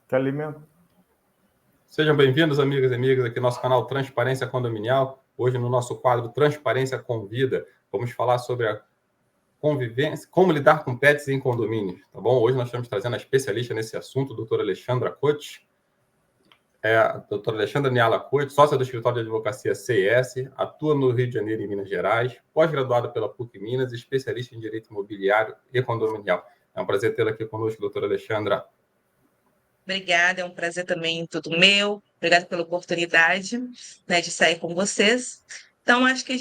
Que alimento. Sejam bem-vindos, amigas e amigos, aqui no nosso canal Transparência Condominial. Hoje, no nosso quadro Transparência Convida, vamos falar sobre a convivência, como lidar com pets em condomínios, tá bom? Hoje nós estamos trazendo a especialista nesse assunto, a doutora Alexandra Cotes. A doutora Alexandra Niala Cotes, sócia do Escritório de Advocacia CIS, atua no Rio de Janeiro e Minas Gerais, pós-graduada pela PUC Minas, especialista em Direito Imobiliário e Condominial. É um prazer tê-la aqui conosco, doutora Alexandra. Obrigada, é um prazer também todo meu. Obrigada pela oportunidade, né, de sair com vocês. Então, acho que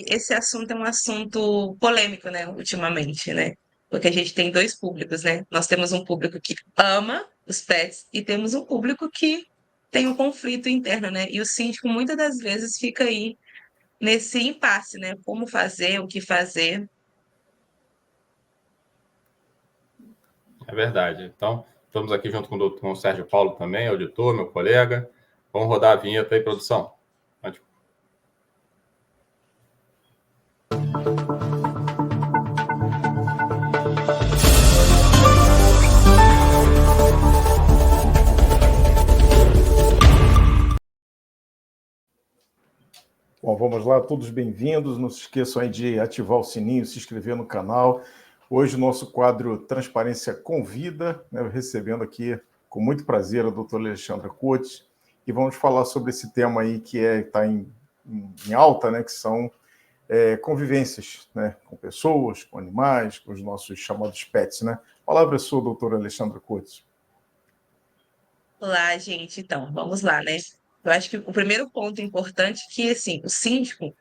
esse assunto é um assunto polêmico, né, ultimamente, né? Porque a gente tem dois públicos, né? Nós temos um público que ama os pets e temos um público que tem um conflito interno, né? E o síndico muitas das vezes fica aí nesse impasse, né? Como fazer, o que fazer. É verdade. Então, estamos aqui junto com o Sérgio Paulo também, auditor, meu colega. Vamos rodar a vinheta aí, produção. Pode. Bom, vamos lá, todos bem-vindos. Não se esqueçam aí de ativar o sininho, se inscrever no canal. Hoje o nosso quadro Transparência Convida, né, recebendo aqui com muito prazer a doutora Alexandra Cotes, e vamos falar sobre esse tema aí que está em alta, né, que são convivências, né, com pessoas, com animais, com os nossos chamados pets, né? A palavra é sua, doutora Alexandra Cotes. Olá, gente. Então, vamos lá, né? Eu acho que o primeiro ponto importante é que, assim, o síndico,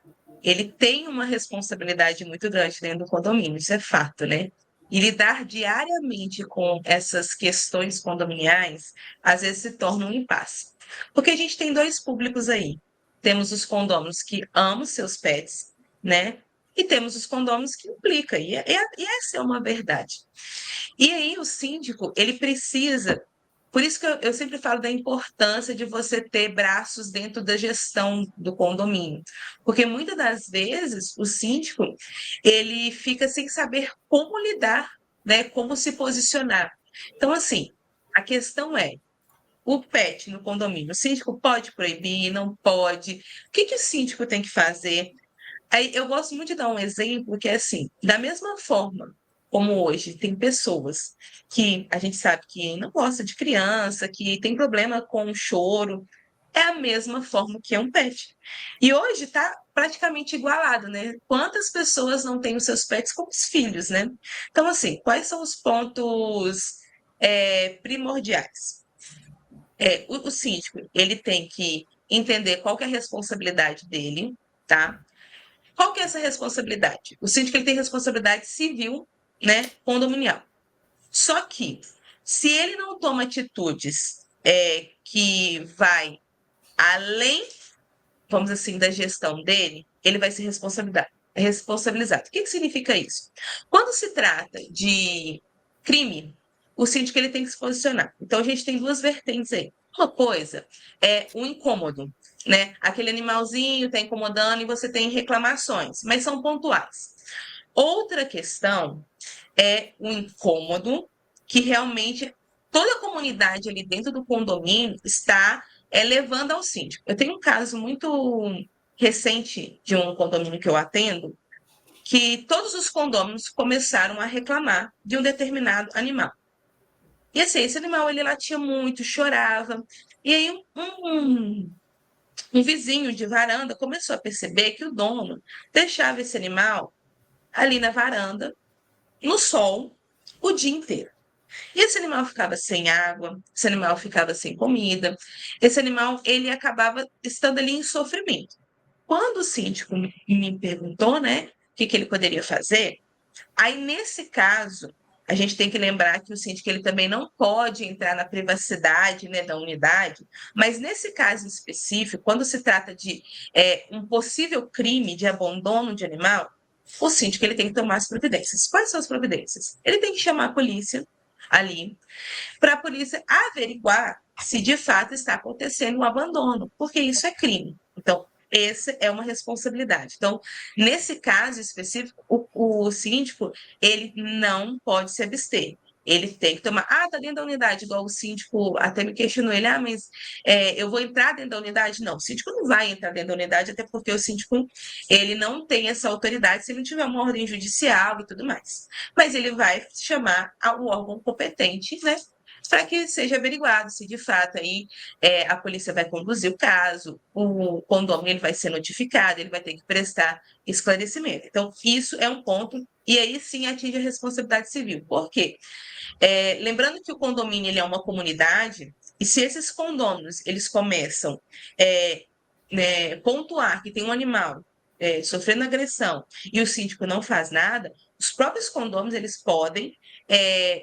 ele tem uma responsabilidade muito grande dentro do condomínio, isso é fato, né? E lidar diariamente com essas questões condominiais, às vezes se torna um impasse. Porque a gente tem dois públicos aí. Temos os condôminos que amam seus pets, né? E temos os condôminos que implicam. E essa é uma verdade. E aí o síndico, ele precisa. Por isso que eu sempre falo da importância de você ter braços dentro da gestão do condomínio. Porque muitas das vezes o síndico, ele fica sem saber como lidar, né? Como se posicionar. Então, assim, a questão é, o pet no condomínio, o síndico pode proibir, não pode? O que que o síndico tem que fazer? Aí eu gosto muito de dar um exemplo que é assim, da mesma forma como hoje tem pessoas que a gente sabe que não gosta de criança, que tem problema com o choro, é a mesma forma que é um pet. E hoje está praticamente igualado, né? Quantas pessoas não têm os seus pets como os filhos, né? Então, assim, quais são os pontos primordiais? O síndico, ele tem que entender qual que é a responsabilidade dele, tá? Qual que é essa responsabilidade? O síndico ele tem responsabilidade civil, né, condominial. Só que, se ele não toma atitudes que vai além, vamos dizer assim, da gestão dele, ele vai ser responsabilizado. O que que significa isso? Quando se trata de crime, o síndico ele tem que se posicionar. Então, a gente tem duas vertentes aí. Uma coisa é o incômodo, né? Aquele animalzinho está incomodando e você tem reclamações, mas são pontuais. Outra questão é o incômodo que realmente toda a comunidade ali dentro do condomínio está levando ao síndico. Eu tenho um caso muito recente de um condomínio que eu atendo, que todos os condôminos começaram a reclamar de um determinado animal. E assim, esse animal ele latia muito, chorava. E aí um vizinho de varanda começou a perceber que o dono deixava esse animal ali na varanda, no sol, o dia inteiro. E esse animal ficava sem água, esse animal ficava sem comida, esse animal ele acabava estando ali em sofrimento. Quando o síndico me perguntou, né, o que que ele poderia fazer, aí nesse caso a gente tem que lembrar que o síndico ele também não pode entrar na privacidade, né, da unidade, mas nesse caso específico, quando se trata de um possível crime de abandono de animal, o síndico ele tem que tomar as providências. Quais são as providências? Ele tem que chamar a polícia ali, para a polícia averiguar se de fato está acontecendo um abandono, porque isso é crime. Então, essa é uma responsabilidade. Então, nesse caso específico, o síndico ele não pode se abster. Ele tem que tomar. Ah, tá dentro da unidade, igual o síndico até me questionou. Ele, mas eu vou entrar dentro da unidade? Não, o síndico não vai entrar dentro da unidade, até porque o síndico ele não tem essa autoridade se ele não tiver uma ordem judicial e tudo mais. Mas ele vai chamar o órgão competente, né? Para que seja averiguado se de fato aí a polícia vai conduzir o caso, o condomínio ele vai ser notificado, ele vai ter que prestar esclarecimento. Então, isso é um ponto, e aí sim atinge a responsabilidade civil. Por quê? Lembrando que o condomínio ele é uma comunidade, e se esses condôminos eles começam pontuar que tem um animal sofrendo agressão e o síndico não faz nada, os próprios condôminos eles podem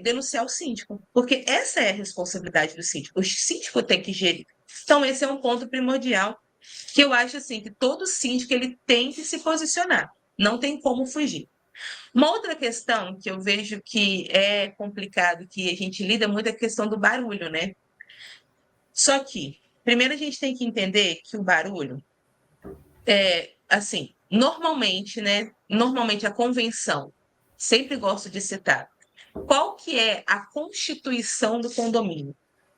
denunciar o síndico, porque essa é a responsabilidade do síndico. O síndico tem que gerir. Então, esse é um ponto primordial que eu acho assim que todo síndico ele tem que se posicionar. Não tem como fugir. Uma outra questão que eu vejo que é complicado, que a gente lida muito, é a questão do barulho, né? Só que, primeiro a gente tem que entender que o barulho assim, normalmente, né? Normalmente a convenção, sempre gosto de citar, qual que é a constituição do condomínio?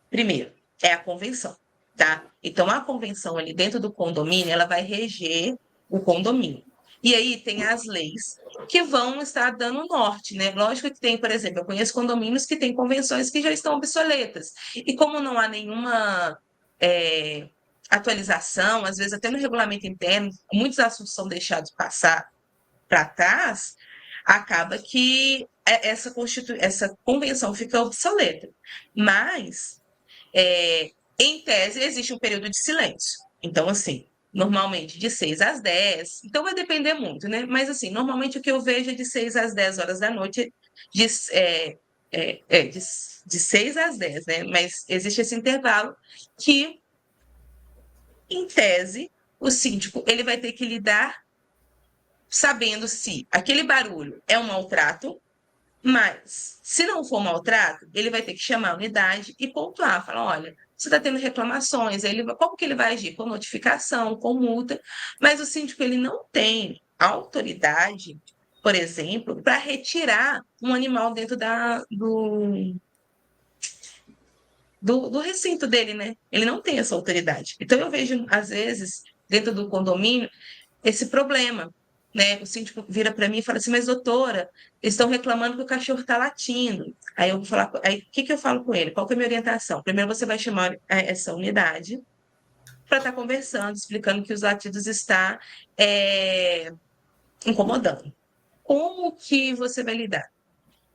Primeiro, é a convenção, tá? Então, a convenção ali dentro do condomínio, ela vai reger o condomínio. E aí tem as leis que vão estar dando norte, né? Lógico que tem, por exemplo, eu conheço condomínios que têm convenções que já estão obsoletas. E como não há nenhuma atualização, às vezes até no regulamento interno, muitos assuntos são deixados passar para trás, acaba que essa convenção fica obsoleta. Mas em tese, existe um período de silêncio. Então, assim, normalmente de 6 às 10. Então, vai depender muito, né? Mas, assim, normalmente o que eu vejo é de 6 às 10 horas da noite, de 6 às 10, né? Mas existe esse intervalo que, em tese, o síndico ele vai ter que lidar sabendo se aquele barulho é um maltrato, mas, se não for maltrato, ele vai ter que chamar a unidade e pontuar, falar, olha, você está tendo reclamações, como que ele vai agir? Com notificação, com multa, mas o síndico ele não tem autoridade, por exemplo, para retirar um animal dentro do recinto dele, né? Ele não tem essa autoridade. Então, eu vejo, às vezes, dentro do condomínio, esse problema, né? O síndico vira para mim e fala assim, mas doutora, eles estão reclamando que o cachorro está latindo. Aí eu vou falar, aí o que eu falo com ele? Qual que é a minha orientação? Primeiro você vai chamar essa unidade para estar conversando, explicando que os latidos estão incomodando. Como que você vai lidar?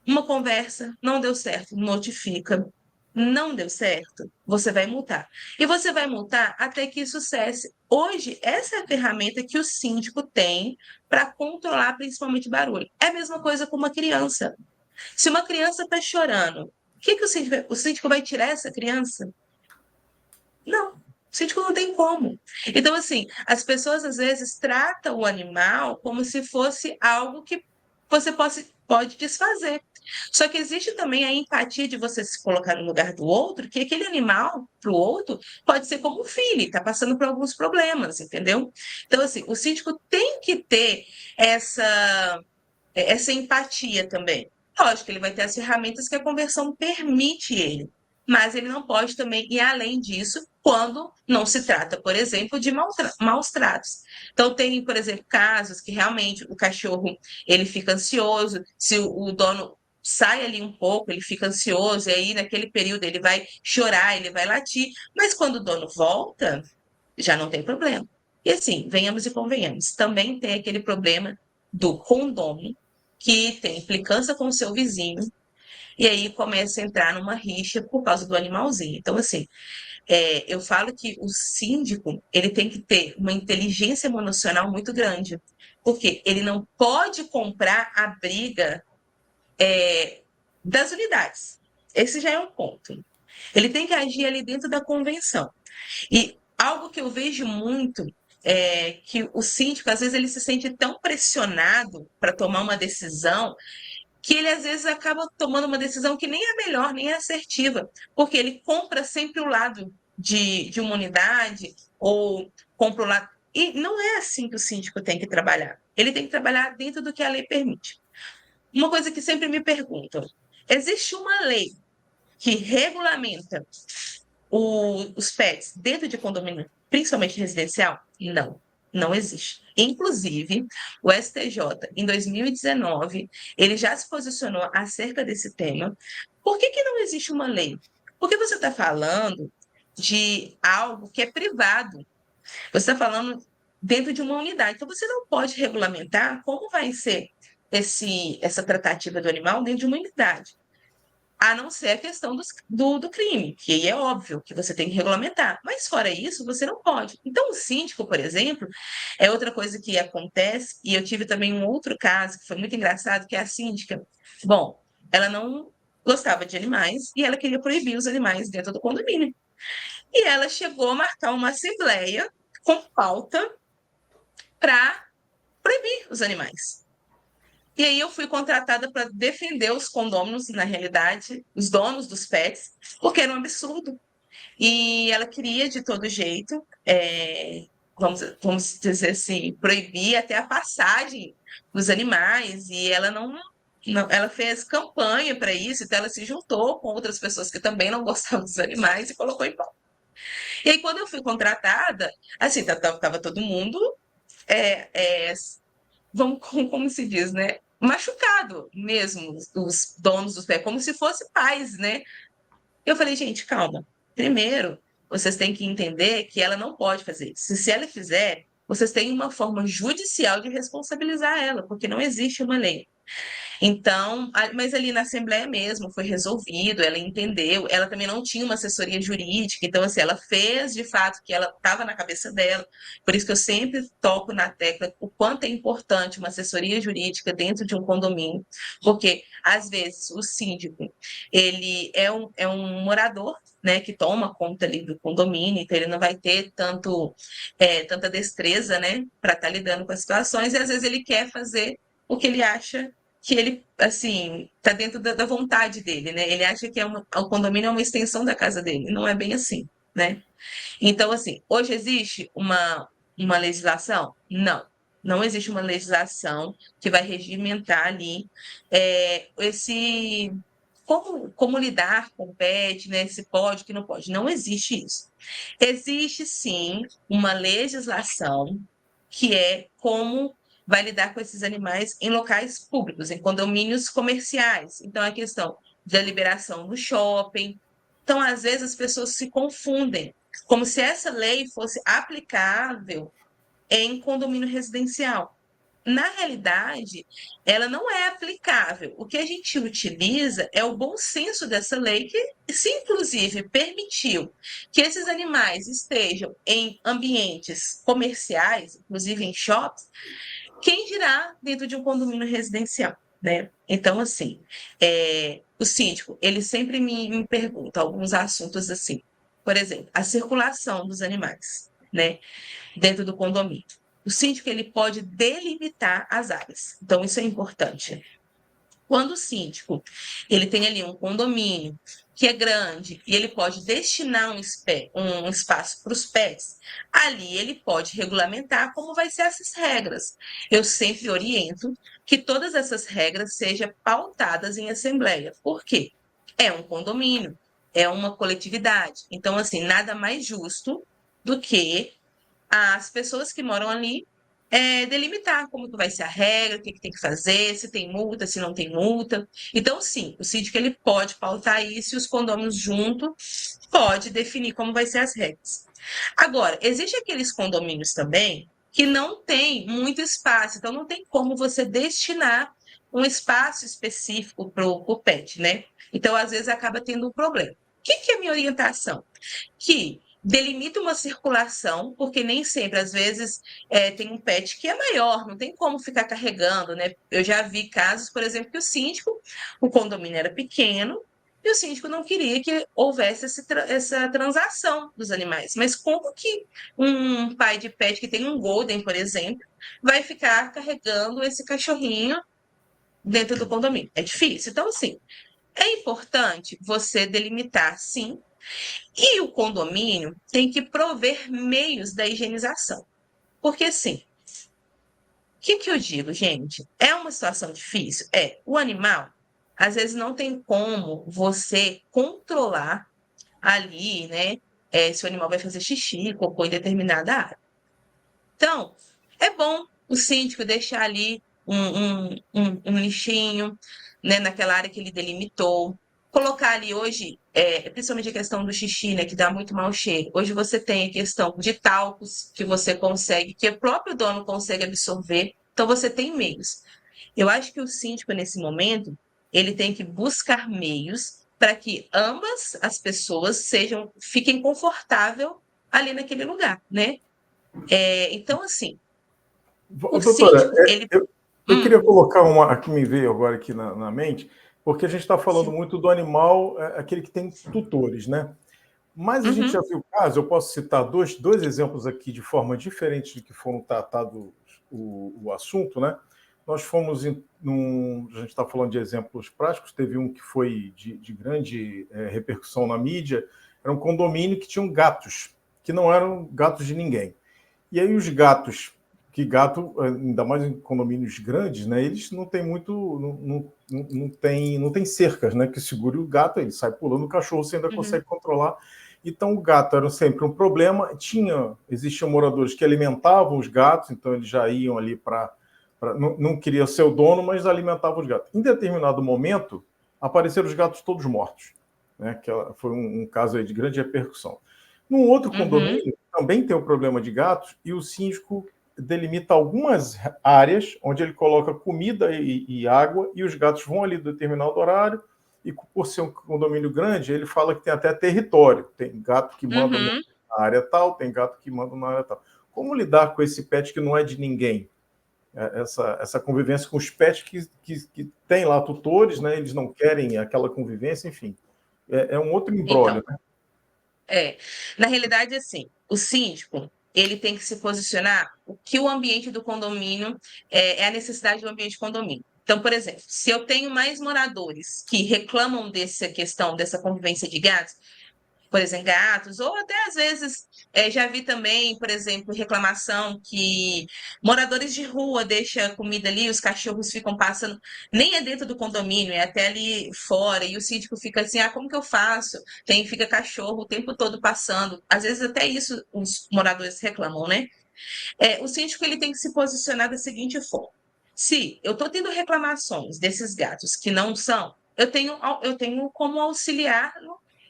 Uma conversa, não deu certo, notifica. Não deu certo, você vai multar. E você vai multar até que isso cesse. Hoje, essa é a ferramenta que o síndico tem para controlar principalmente barulho. É a mesma coisa com uma criança. Se uma criança está chorando, o que o síndico vai tirar essa criança? Não, o síndico não tem como. Então, assim, as pessoas às vezes tratam o animal como se fosse algo que você pode desfazer. Só que existe também a empatia de você se colocar no lugar do outro, que aquele animal, para o outro, pode ser como um filho, está passando por alguns problemas, entendeu? Então, assim, o síndico tem que ter essa empatia também. Lógico que ele vai ter as ferramentas que a conversão permite ele, mas ele não pode também ir além disso quando não se trata, por exemplo, de maus tratos. Então, tem, por exemplo, casos que realmente o cachorro ele fica ansioso, se o dono sai ali um pouco, ele fica ansioso, e aí naquele período ele vai chorar, ele vai latir, mas quando o dono volta, já não tem problema. E assim, venhamos e convenhamos, também tem aquele problema do condômino, que tem implicância com o seu vizinho, e aí começa a entrar numa rixa por causa do animalzinho. Então, assim, eu falo que o síndico ele tem que ter uma inteligência emocional muito grande, porque ele não pode comprar a briga das unidades. Esse já é um ponto. Ele tem que agir ali dentro da convenção. E algo que eu vejo muito é que o síndico, às vezes, ele se sente tão pressionado para tomar uma decisão que ele, às vezes, acaba tomando uma decisão que nem é melhor, nem é assertiva, porque ele compra sempre o lado de uma unidade ou compra o lado... E não é assim que o síndico tem que trabalhar. Ele tem que trabalhar dentro do que a lei permite. Uma coisa que sempre me perguntam, existe uma lei que regulamenta os pets dentro de condomínio, principalmente residencial? Não, não existe. Inclusive, o STJ, em 2019, ele já se posicionou acerca desse tema. Por que não existe uma lei? Porque você está falando de algo que é privado. Você está falando dentro de uma unidade. Então, você não pode regulamentar como vai ser essa tratativa do animal dentro de uma unidade. A não ser a questão do crime, que aí é óbvio que você tem que regulamentar. Mas fora isso, você não pode. Então, o síndico, por exemplo, é outra coisa que acontece, e eu tive também um outro caso que foi muito engraçado, que é a síndica. Bom, ela não gostava de animais e ela queria proibir os animais dentro do condomínio. E ela chegou a marcar uma assembleia com pauta para proibir os animais. E aí eu fui contratada para defender os condôminos, na realidade, os donos dos pets, porque era um absurdo. E ela queria, de todo jeito, vamos dizer assim, proibir até a passagem dos animais, e ela ela fez campanha para isso, então ela se juntou com outras pessoas que também não gostavam dos animais e colocou em pauta. E aí, quando eu fui contratada, assim, tava todo mundo é, é, vamos, como se diz, né? Machucado mesmo, os donos dos pés, como se fossem pais, né? Eu falei, gente, calma. Primeiro, vocês têm que entender que ela não pode fazer isso. Se ela fizer, vocês têm uma forma judicial de responsabilizar ela, porque não existe uma lei. Então, mas ali na Assembleia mesmo foi resolvido, ela entendeu, ela também não tinha uma assessoria jurídica, então assim, ela fez de fato o que ela estava na cabeça dela, por isso que eu sempre toco na tecla o quanto é importante uma assessoria jurídica dentro de um condomínio, porque às vezes o síndico, ele é um morador, né, que toma conta ali do condomínio, então ele não vai ter tanta destreza, né, para estar lidando com as situações, e às vezes ele quer fazer o que ele acha que ele, assim, tá dentro da vontade dele, né? Ele acha que o condomínio é uma extensão da casa dele. Não é bem assim, né? Então, assim, hoje existe uma legislação? Não. Não existe uma legislação que vai regimentar ali como lidar com o pet, né? Se pode, que não pode. Não existe isso. Existe, sim, uma legislação que é como vai lidar com esses animais em locais públicos, em condomínios comerciais. Então, a questão da liberação do shopping. Então, às vezes, as pessoas se confundem, como se essa lei fosse aplicável em condomínio residencial. Na realidade, ela não é aplicável. O que a gente utiliza é o bom senso dessa lei, que, se inclusive permitiu que esses animais estejam em ambientes comerciais, inclusive em shops, quem dirá dentro de um condomínio residencial, né? Então, assim, o síndico, ele sempre me pergunta alguns assuntos assim, por exemplo, a circulação dos animais, né, dentro do condomínio. O síndico, ele pode delimitar as áreas, então isso é importante. Quando o síndico ele tem ali um condomínio que é grande e ele pode destinar um espaço para os pets, ali ele pode regulamentar como vai ser essas regras. Eu sempre oriento que todas essas regras sejam pautadas em assembleia. Por quê? É um condomínio, é uma coletividade. Então, assim, nada mais justo do que as pessoas que moram ali delimitar como que vai ser a regra, o que tem que fazer, se tem multa, se não tem multa. Então, sim, o síndico ele pode pautar isso e os condôminos junto pode definir como vai ser as regras. Agora, existem aqueles condomínios também que não tem muito espaço, então não tem como você destinar um espaço específico para o pet, né? Então, às vezes, acaba tendo um problema. O que é a minha orientação? Que delimita uma circulação, porque nem sempre, às vezes, tem um pet que é maior, não tem como ficar carregando, né? Eu já vi casos, por exemplo, que o condomínio era pequeno, e o síndico não queria que houvesse essa transação dos animais. Mas como que um pai de pet que tem um golden, por exemplo, vai ficar carregando esse cachorrinho dentro do condomínio? É difícil. Então, assim, é importante você delimitar, sim, e o condomínio tem que prover meios da higienização. Porque, assim, o que eu digo, gente? É uma situação difícil? O animal, às vezes não tem como você controlar ali, né, se o animal vai fazer xixi, cocô em determinada área. Então, é bom o síndico deixar ali um lixinho, né, naquela área que ele delimitou. Colocar ali hoje, principalmente a questão do xixi, né, que dá muito mau cheiro. Hoje você tem a questão de talcos que você consegue, que o próprio dono consegue absorver. Então, você tem meios. Eu acho que o síndico, nesse momento, ele tem que buscar meios para que ambas as pessoas fiquem confortáveis ali naquele lugar, né? Então, assim, o Doutora, síndico, ele. eu Hum, queria colocar uma que me veio agora aqui na mente, porque a gente está falando sim. muito do animal, aquele que tem tutores, né? Mas a gente Uhum, já viu casos, eu posso citar dois exemplos aqui de forma diferente de que foram tratados o assunto, né? Nós fomos a gente está falando de exemplos práticos, teve um que foi de grande repercussão na mídia, era um condomínio que tinham gatos, que não eram gatos de ninguém. E aí os gatos, que gato, ainda mais em condomínios grandes, né? Eles não têm muito, não tem cercas, né? Que segure o gato, ele sai pulando, o cachorro você ainda uhum, consegue controlar. Então o gato era sempre um problema. Existiam moradores que alimentavam os gatos, então eles já iam ali não queria ser o dono, mas alimentavam os gatos. Em determinado momento, apareceram os gatos todos mortos, né? Que foi um caso aí de grande repercussão. Num outro uhum, condomínio, também tem o problema de gatos, e o síndico delimita algumas áreas onde ele coloca comida e água, e os gatos vão ali do determinado horário, e por ser um condomínio grande, ele fala que tem até território. Tem gato que manda uhum. na área tal, tem gato que manda na área tal. Como lidar com esse pet que não é de ninguém? Essa convivência com os pets que tem lá tutores, né? Eles não querem aquela convivência, enfim. É um outro Então, imbróglio, né? é, na realidade, assim, o síndico, ele tem que se posicionar o que o ambiente do condomínio é a necessidade do ambiente do condomínio. Então, por exemplo, se eu tenho mais moradores que reclamam dessa questão, dessa convivência de gatos, por exemplo, gatos, ou até às vezes já vi também, por exemplo, reclamação que moradores de rua deixam comida ali, os cachorros ficam passando, nem é dentro do condomínio, é até ali fora, e o síndico fica assim, como que eu faço? Fica cachorro o tempo todo passando. Às vezes até isso os moradores reclamam, né? O síndico ele tem que se posicionar da seguinte forma. Se eu estou tendo reclamações desses gatos que não são, eu tenho como auxiliar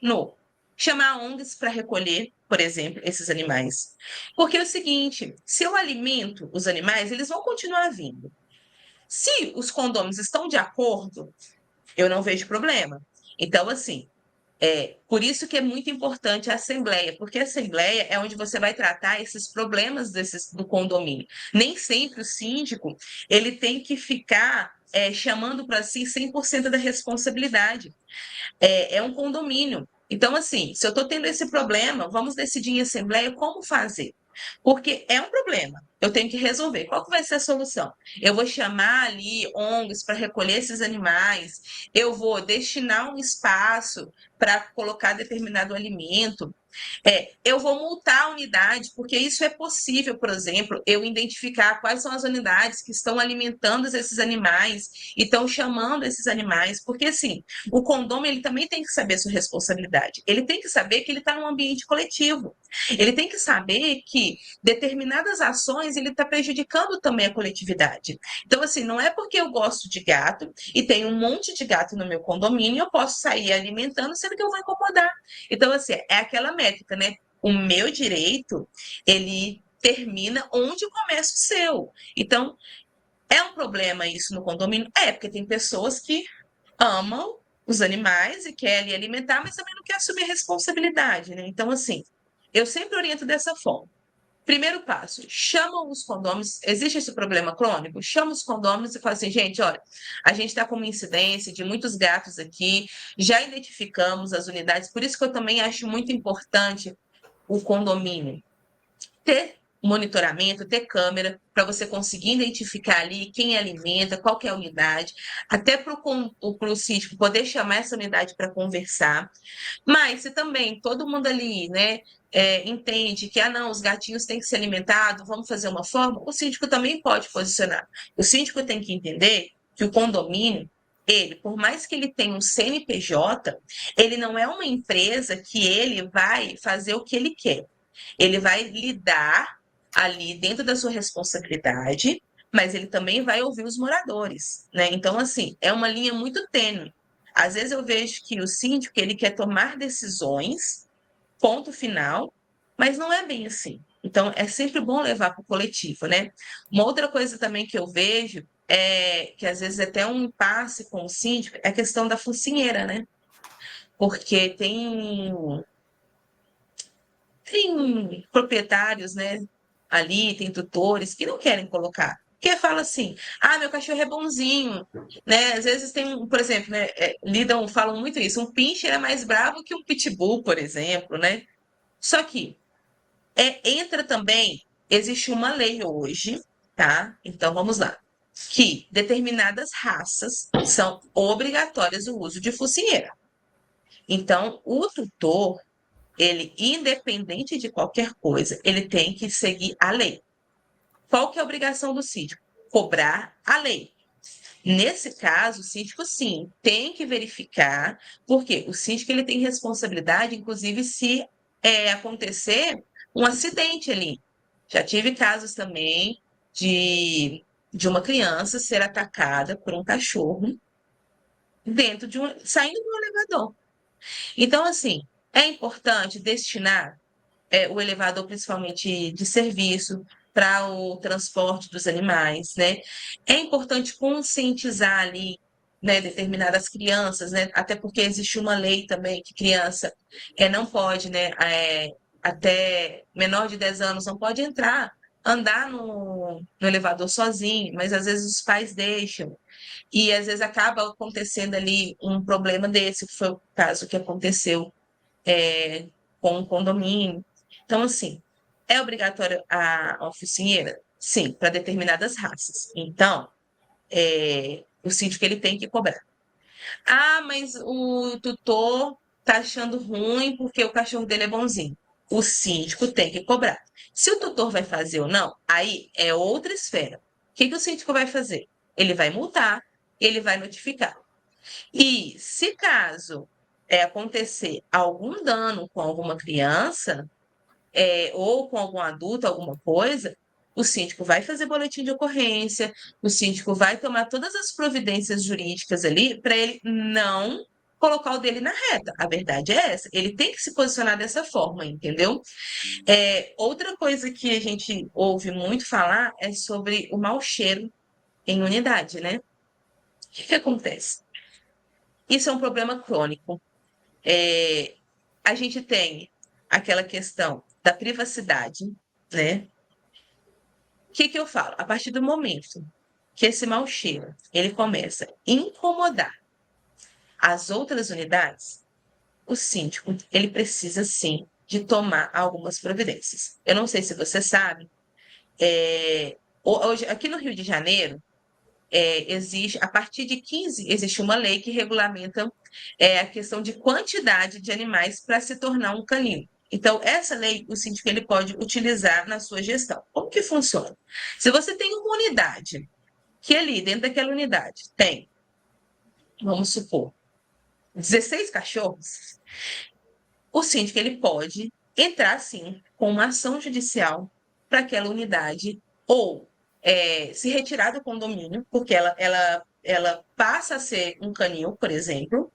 no chamar ONGs para recolher, por exemplo, esses animais. Porque é o seguinte, se eu alimento os animais, eles vão continuar vindo. Se os condôminos estão de acordo, eu não vejo problema. Então, assim, por isso que é muito importante a assembleia, porque a assembleia é onde você vai tratar esses problemas do condomínio. Nem sempre o síndico ele tem que ficar chamando para si 100% da responsabilidade. É um condomínio. Então, assim, se eu estou tendo esse problema, vamos decidir em assembleia como fazer. Porque é um problema, eu tenho que resolver. Qual que vai ser a solução? Eu vou chamar ali ONGs para recolher esses animais, eu vou destinar um espaço para colocar determinado alimento, eu vou multar a unidade, porque isso é possível, por exemplo, eu identificar quais são as unidades que estão alimentando esses animais e estão chamando esses animais, porque assim, o condomínio ele também tem que saber sua responsabilidade. Ele tem que saber que ele está num ambiente coletivo. Ele tem que saber que determinadas ações ele está prejudicando também a coletividade. Então, assim, não é porque eu gosto de gato e tem um monte de gato no meu condomínio, eu posso sair alimentando, sendo que eu vou incomodar. Então, assim, é aquela métrica, né? O meu direito, ele termina onde começa o seu. Então, é um problema isso no condomínio? É, porque tem pessoas que amam os animais e querem alimentar, mas também não quer assumir responsabilidade, né? Então, assim, eu sempre oriento dessa forma. Primeiro passo, chama os condôminos. Existe esse problema crônico? Chama os condôminos e fala assim, gente, olha, a gente está com uma incidência de muitos gatos aqui, já identificamos as unidades, por isso que eu também acho muito importante o condomínio ter monitoramento, ter câmera, para você conseguir identificar ali quem alimenta, qual que é a unidade, até para o síndico poder chamar essa unidade para conversar. Mas se também todo mundo ali, né, entende que, não, os gatinhos têm que ser alimentados, vamos fazer uma forma, o síndico também pode posicionar. O síndico tem que entender que o condomínio ele, por mais que ele tenha um CNPJ, ele não é uma empresa que ele vai fazer o que ele quer. Ele vai lidar ali dentro da sua responsabilidade, mas ele também vai ouvir os moradores, né? Então, assim, é uma linha muito tênue. Às vezes eu vejo que o síndico, ele quer tomar decisões, ponto final, mas não é bem assim. Então, é sempre bom levar para o coletivo, né? Uma outra coisa também que eu vejo é que às vezes até um impasse com o síndico é a questão da focinheira, né? Porque tem proprietários, né, ali, tem tutores que não querem colocar. Porque fala assim, meu cachorro é bonzinho, né? Às vezes tem, por exemplo, né, falam muito isso, um pincher é mais bravo que um pitbull, por exemplo, né? Só que entra também, existe uma lei hoje, tá? Então vamos lá, que determinadas raças são obrigatórias o uso de focinheira. Então, o tutor, ele, independente de qualquer coisa, ele tem que seguir a lei. Qual que é a obrigação do síndico? Cobrar a lei. Nesse caso, o síndico, sim, tem que verificar, porque o síndico ele tem responsabilidade, inclusive, se acontecer um acidente ali. Já tive casos também de uma criança ser atacada por um cachorro saindo de um elevador. Então, assim, é importante destinar o elevador, principalmente de serviço, para o transporte dos animais, né? É importante conscientizar ali, né, determinadas crianças, né? Até porque existe uma lei também que criança não pode, né, até menor de 10 anos não pode andar no elevador sozinho, mas às vezes os pais deixam. E às vezes acaba acontecendo ali um problema desse, que foi o caso que aconteceu é, com um condomínio. Então, assim, é obrigatório a oficinheira? Sim, para determinadas raças. Então, o síndico ele tem que cobrar. Mas o tutor está achando ruim porque o cachorro dele é bonzinho. O síndico tem que cobrar. Se o tutor vai fazer ou não, aí é outra esfera. O que o síndico vai fazer? Ele vai multar, ele vai notificar. E se caso acontecer algum dano com alguma criança, ou com algum adulto, alguma coisa, o síndico vai fazer boletim de ocorrência, o síndico vai tomar todas as providências jurídicas ali para ele não colocar o dele na reta. A verdade é essa. Ele tem que se posicionar dessa forma, entendeu? Outra coisa que a gente ouve muito falar é sobre o mau cheiro em unidade, né? O que acontece? Isso é um problema crônico. A gente tem aquela questão da privacidade, né? O que eu falo? A partir do momento que esse mau cheiro ele começa a incomodar as outras unidades, o síndico ele precisa sim de tomar algumas providências. Eu não sei se você sabe, hoje aqui no Rio de Janeiro existe, a partir de 15, existe uma lei que regulamenta a questão de quantidade de animais para se tornar um canil. Então, essa lei, o síndico ele pode utilizar na sua gestão. Como que funciona? Se você tem uma unidade, que ali, dentro daquela unidade, tem, vamos supor, 16 cachorros, o síndico ele pode entrar, sim, com uma ação judicial para aquela unidade ou se retirar do condomínio, porque ela passa a ser um canil, por exemplo,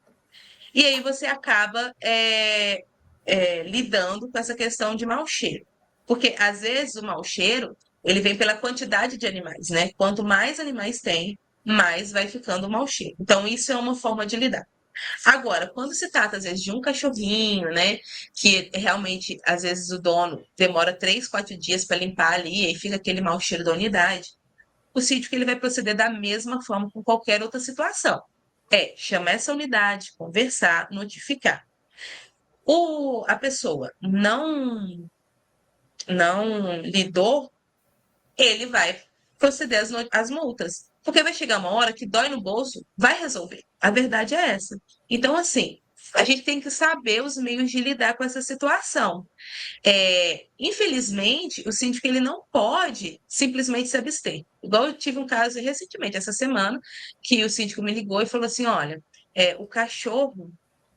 e aí você acaba lidando com essa questão de mau cheiro. Porque, às vezes, o mau cheiro ele vem pela quantidade de animais, né? Quanto mais animais tem, mais vai ficando o mau cheiro. Então, isso é uma forma de lidar. Agora, quando se trata, às vezes, de um cachorrinho, né? Que realmente, às vezes, o dono demora 3, 4 dias para limpar ali e fica aquele mau cheiro da unidade, o síndico ele vai proceder da mesma forma com qualquer outra situação. Chamar essa unidade, conversar, notificar. A pessoa não lidou, ele vai proceder às multas. Porque vai chegar uma hora que dói no bolso, vai resolver. A verdade é essa. Então, assim, a gente tem que saber os meios de lidar com essa situação. Infelizmente, o síndico ele não pode simplesmente se abster. Igual eu tive um caso recentemente, essa semana, que o síndico me ligou e falou assim: olha, o cachorro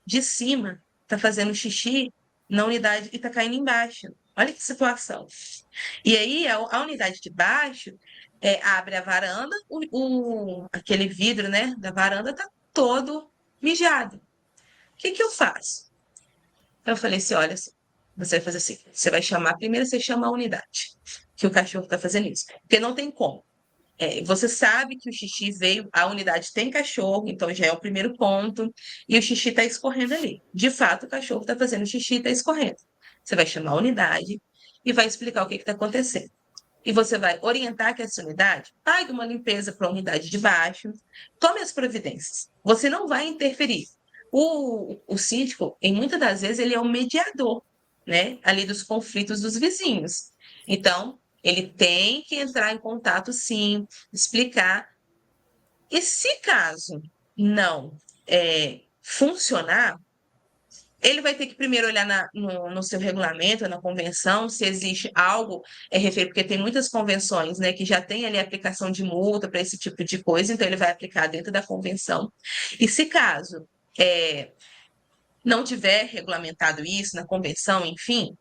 de cima está fazendo xixi na unidade e está caindo embaixo. Olha que situação. E aí, a unidade de baixo abre a varanda, aquele vidro, né, da varanda está todo mijado. O que eu faço? Eu falei assim: olha, você vai fazer assim, você vai chamar, primeiro você chama a unidade, que o cachorro está fazendo isso, porque não tem como. Você sabe que o xixi veio, a unidade tem cachorro, então já é o primeiro ponto, e o xixi está escorrendo ali. De fato, o cachorro está fazendo xixi e está escorrendo. Você vai chamar a unidade e vai explicar o que está acontecendo. E você vai orientar que essa unidade pague uma limpeza para a unidade de baixo, tome as providências. Você não vai interferir. O síndico, em muitas das vezes, ele é o mediador, né, ali dos conflitos dos vizinhos. Então, ele tem que entrar em contato, sim, explicar. E se caso não funcionar, ele vai ter que primeiro olhar no seu regulamento, na convenção, se existe algo referente, porque tem muitas convenções, né, que já tem ali a aplicação de multa para esse tipo de coisa, então ele vai aplicar dentro da convenção. E se caso não tiver regulamentado isso na convenção, enfim,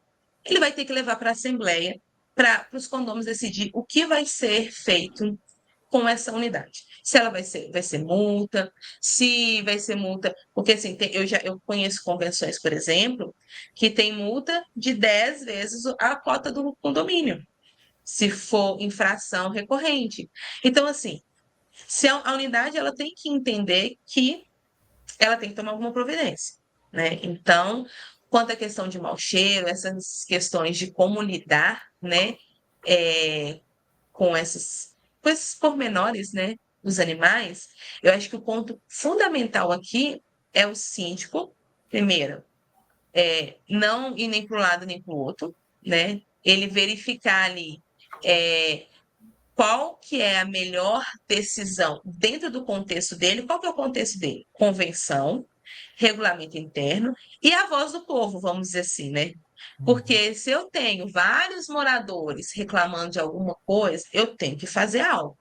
ele vai ter que levar para a Assembleia para os condôminos decidir o que vai ser feito com essa unidade. Se ela vai ser multa, se vai ser multa, porque assim, eu conheço convenções, por exemplo, que tem multa de 10 vezes a cota do condomínio, se for infração recorrente. Então, assim, se a unidade ela tem que entender que ela tem que tomar alguma providência, né? Então, quanto à questão de mau cheiro, essas questões de como lidar, né, com esses pormenores, né, dos animais, eu acho que o ponto fundamental aqui é o síndico, primeiro, não ir nem para um lado nem para o outro, né? Ele verificar ali qual que é a melhor decisão dentro do contexto dele. Qual que é o contexto dele? Convenção, regulamento interno e a voz do povo, vamos dizer assim, né? Porque se eu tenho vários moradores reclamando de alguma coisa, eu tenho que fazer algo.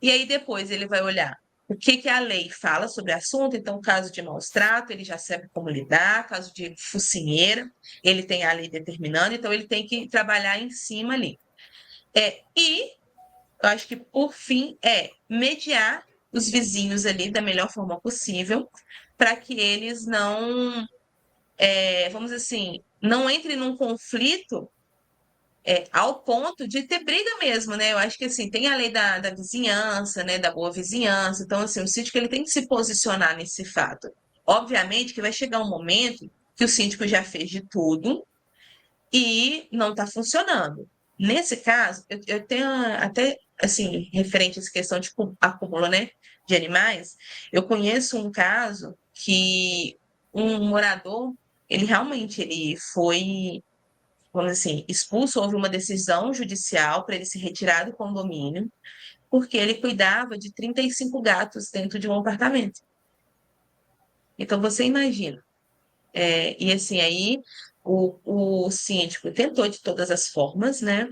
E aí depois ele vai olhar o que a lei fala sobre o assunto. Então, caso de maus trato, ele já sabe como lidar. Caso de focinheira, ele tem a lei determinando. Então, ele tem que trabalhar em cima ali. E eu acho que, por fim, mediar os vizinhos ali da melhor forma possível, para que eles não, vamos dizer assim, não entrem num conflito ao ponto de ter briga mesmo, né? Eu acho que, assim, tem a lei da vizinhança, né? Da boa vizinhança. Então, assim, o síndico ele tem que se posicionar nesse fato. Obviamente que vai chegar um momento que o síndico já fez de tudo e não está funcionando. Nesse caso, eu tenho até, assim, referente a essa questão de acúmulo, né, de animais, eu conheço um caso que um morador, ele realmente ele foi, vamos dizer assim, expulso, houve uma decisão judicial para ele se retirar do condomínio, porque ele cuidava de 35 gatos dentro de um apartamento. Então, você imagina. E assim, aí o síndico tentou de todas as formas, né?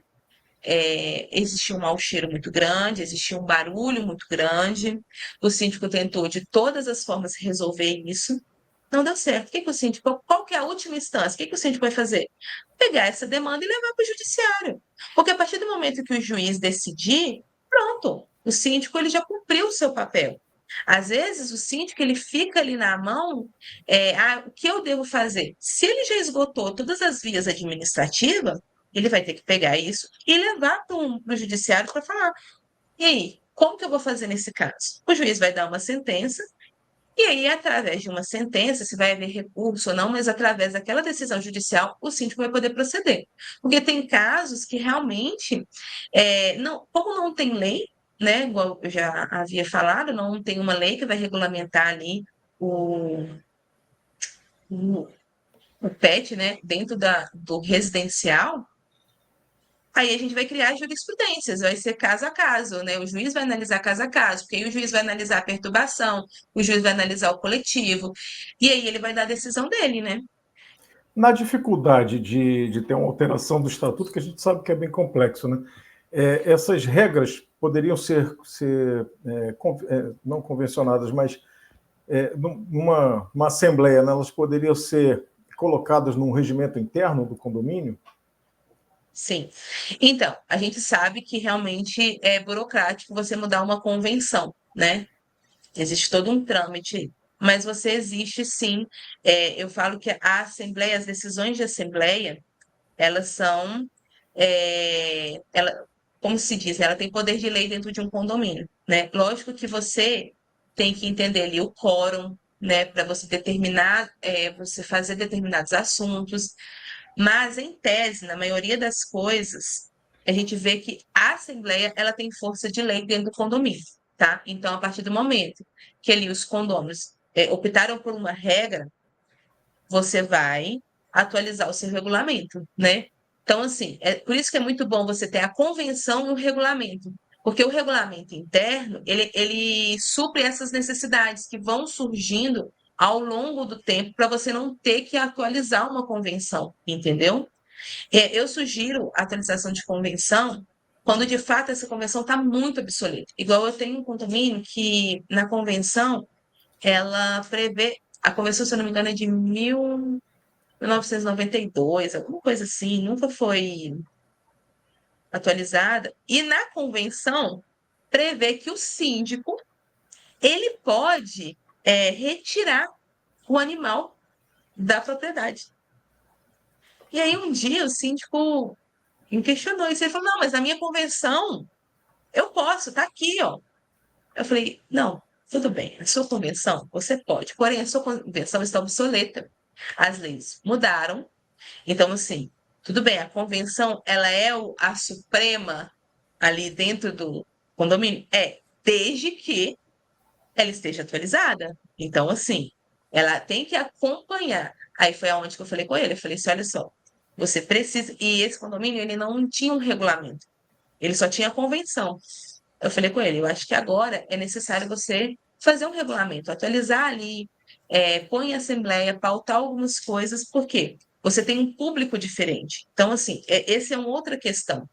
Existia um mau cheiro muito grande, existia um barulho muito grande. O síndico tentou de todas as formas resolver isso. Não deu certo. O que o síndico, qual que é a última instância? O que o síndico vai fazer? Pegar essa demanda e levar para o judiciário. Porque a partir do momento que o juiz decidir, pronto, o síndico ele já cumpriu o seu papel. Às vezes, o síndico ele fica ali na mão, o que eu devo fazer? Se ele já esgotou todas as vias administrativas, ele vai ter que pegar isso e levar para o judiciário para falar: e aí, como que eu vou fazer nesse caso? O juiz vai dar uma sentença, e aí, através de uma sentença, se vai haver recurso ou não, mas através daquela decisão judicial, o síndico vai poder proceder. Porque tem casos que realmente, como não tem lei, né, igual eu já havia falado, não tem uma lei que vai regulamentar ali o, o, o PET, né, dentro do residencial, Aí a gente vai criar jurisprudências, vai ser caso a caso, né? O juiz vai analisar caso a caso, porque aí o juiz vai analisar a perturbação, o juiz vai analisar o coletivo, e aí ele vai dar a decisão dele, né? Na dificuldade de ter uma alteração do estatuto, que a gente sabe que é bem complexo, né? Essas regras poderiam não convencionadas, mas numa assembleia, né, elas poderiam ser colocadas num regimento interno do condomínio? Sim. Então, a gente sabe que realmente é burocrático você mudar uma convenção, né? Existe todo um trâmite, mas você existe sim. Eu falo que a assembleia, as decisões de assembleia, elas são, ela, como se diz, ela tem poder de lei dentro de um condomínio, né? Lógico que você tem que entender ali o quórum, né, para você determinar, você fazer determinados assuntos, mas em tese, na maioria das coisas, a gente vê que a assembleia ela tem força de lei dentro do condomínio, tá? Então, a partir do momento que ali os condôminos optaram por uma regra, você vai atualizar o seu regulamento, né? Então, assim, é por isso que é muito bom você ter a convenção e o regulamento, porque o regulamento interno, ele supre essas necessidades que vão surgindo ao longo do tempo para você não ter que atualizar uma convenção, entendeu? Eu sugiro a atualização de convenção quando de fato essa convenção está muito obsoleta. Igual eu tenho um condomínio que na convenção ela prevê, a convenção, se eu não me engano, é de 1992, alguma coisa assim, nunca foi atualizada. E na convenção prevê que o síndico ele pode retirar o animal da propriedade. E aí um dia o síndico me questionou isso. Ele falou: não, mas na minha convenção eu posso, tá aqui, ó. Eu falei: não, tudo bem, a sua convenção você pode, porém a sua convenção está obsoleta. As leis mudaram, então, assim, tudo bem, a convenção, ela é a suprema ali dentro do condomínio? Desde que ela esteja atualizada. Então, assim, ela tem que acompanhar. Aí foi aonde que eu falei com ele, eu falei assim, olha só, você precisa... E esse condomínio, ele não tinha um regulamento, ele só tinha a convenção. Eu falei com ele, eu acho que agora é necessário você fazer um regulamento, atualizar ali, pôr em assembleia, pautar algumas coisas, por quê? Você tem um público diferente. Então, assim, essa é uma outra questão.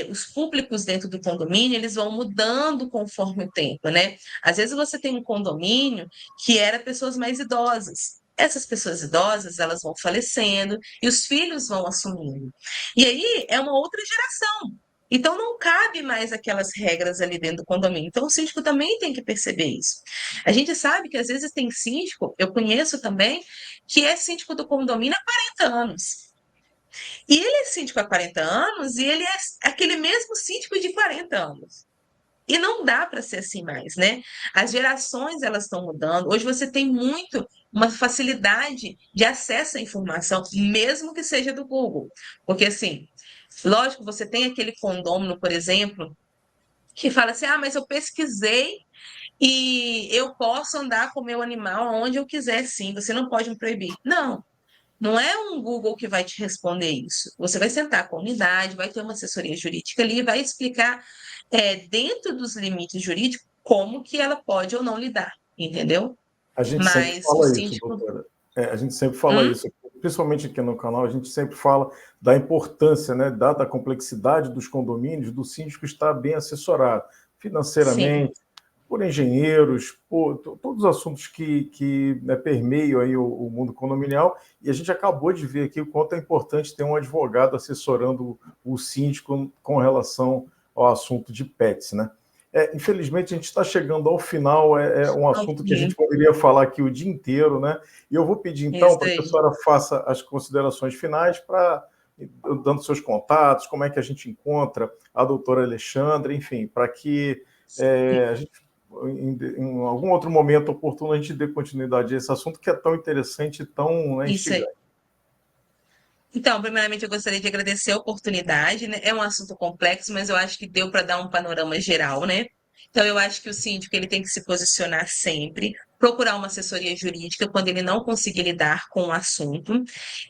Os públicos dentro do condomínio, eles vão mudando conforme o tempo, né? Às vezes você tem um condomínio que era pessoas mais idosas. Essas pessoas idosas, elas vão falecendo e os filhos vão assumindo. E aí é uma outra geração. Então não cabe mais aquelas regras ali dentro do condomínio. Então o síndico também tem que perceber isso. A gente sabe que às vezes tem síndico, eu conheço também, que é síndico do condomínio há 40 anos. E ele é síndico há 40 anos e ele é aquele mesmo síndico de 40 anos. E não dá para ser assim mais, né? As gerações elas estão mudando. Hoje você tem muito uma facilidade de acesso à informação, mesmo que seja do Google. Porque assim, lógico, você tem aquele condômino, por exemplo, que fala assim: "Ah, mas eu pesquisei e eu posso andar com o meu animal aonde eu quiser, sim. Você não pode me proibir". Não, não é um Google que vai te responder isso. Você vai sentar com a unidade, vai ter uma assessoria jurídica ali, vai explicar, dentro dos limites jurídicos, como que ela pode ou não lidar, entendeu? A gente sempre Mas o fala isso, síndico. doutora. A gente sempre fala Hum? isso, principalmente aqui no canal, a gente sempre fala da importância, né, dada a complexidade dos condomínios, do síndico estar bem assessorado Sim, financeiramente, por engenheiros, por todos os assuntos que né, permeiam aí o mundo condominial, e a gente acabou de ver aqui o quanto é importante ter um advogado assessorando o síndico com relação ao assunto de pets, né? Infelizmente, a gente está chegando ao final, é um assunto que a gente ok. poderia falar aqui o dia inteiro, né? E eu vou pedir, então, Isso para que a aí. senhora faça as considerações finais, dando seus contatos, como é que a gente encontra a doutora Alexandra, enfim, para que a gente, em algum outro momento oportuno, a gente dê continuidade a esse assunto que é tão interessante e tão, né, Isso aí. instigante. Então, primeiramente, eu gostaria de agradecer a oportunidade, né? É um assunto complexo, mas eu acho que deu para dar um panorama geral, né? Então, eu acho que o síndico ele tem que se posicionar sempre, procurar uma assessoria jurídica quando ele não conseguir lidar com o assunto,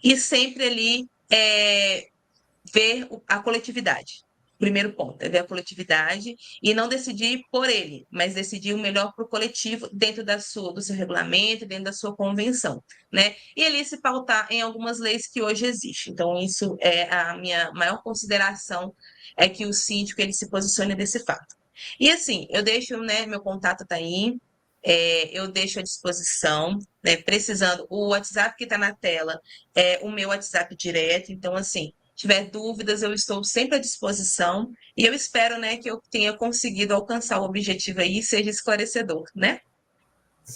e sempre ali ver a coletividade. Primeiro ponto, é ver a coletividade e não decidir por ele, mas decidir o melhor para o coletivo dentro do seu regulamento, dentro da sua convenção, né? E ali se pautar em algumas leis que hoje existem. Então, isso é a minha maior consideração, é que o síndico ele se posicione desse fato. E assim, eu deixo, né, meu contato está aí, eu deixo à disposição, né, precisando, o WhatsApp que está na tela é o meu WhatsApp direto, então assim, tiver dúvidas, eu estou sempre à disposição e eu espero, né, que eu tenha conseguido alcançar o objetivo aí e seja esclarecedor, né?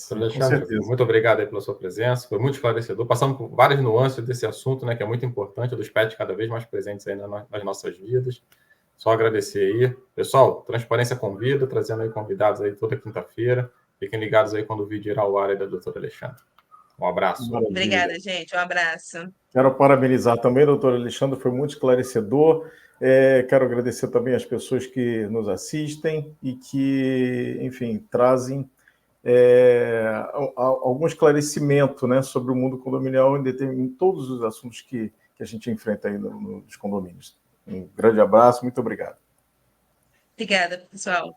Doutor Alexandre, muito obrigado aí pela sua presença, foi muito esclarecedor. Passamos por várias nuances desse assunto, né, que é muito importante, dos pets cada vez mais presentes aí nas nossas vidas. Só agradecer aí. Pessoal, Transparência Convida, trazendo aí convidados aí toda quinta-feira. Fiquem ligados aí quando o vídeo irá ao ar aí da doutora Alexandre. Um abraço. Maravilha. Obrigada, gente. Um abraço. Quero parabenizar também, doutor Alexandre, foi muito esclarecedor. Quero agradecer também às pessoas que nos assistem e que, enfim, trazem algum esclarecimento, né, sobre o mundo condominial em todos os assuntos que a gente enfrenta aí nos condomínios. Um grande abraço, muito obrigado. Obrigada, pessoal.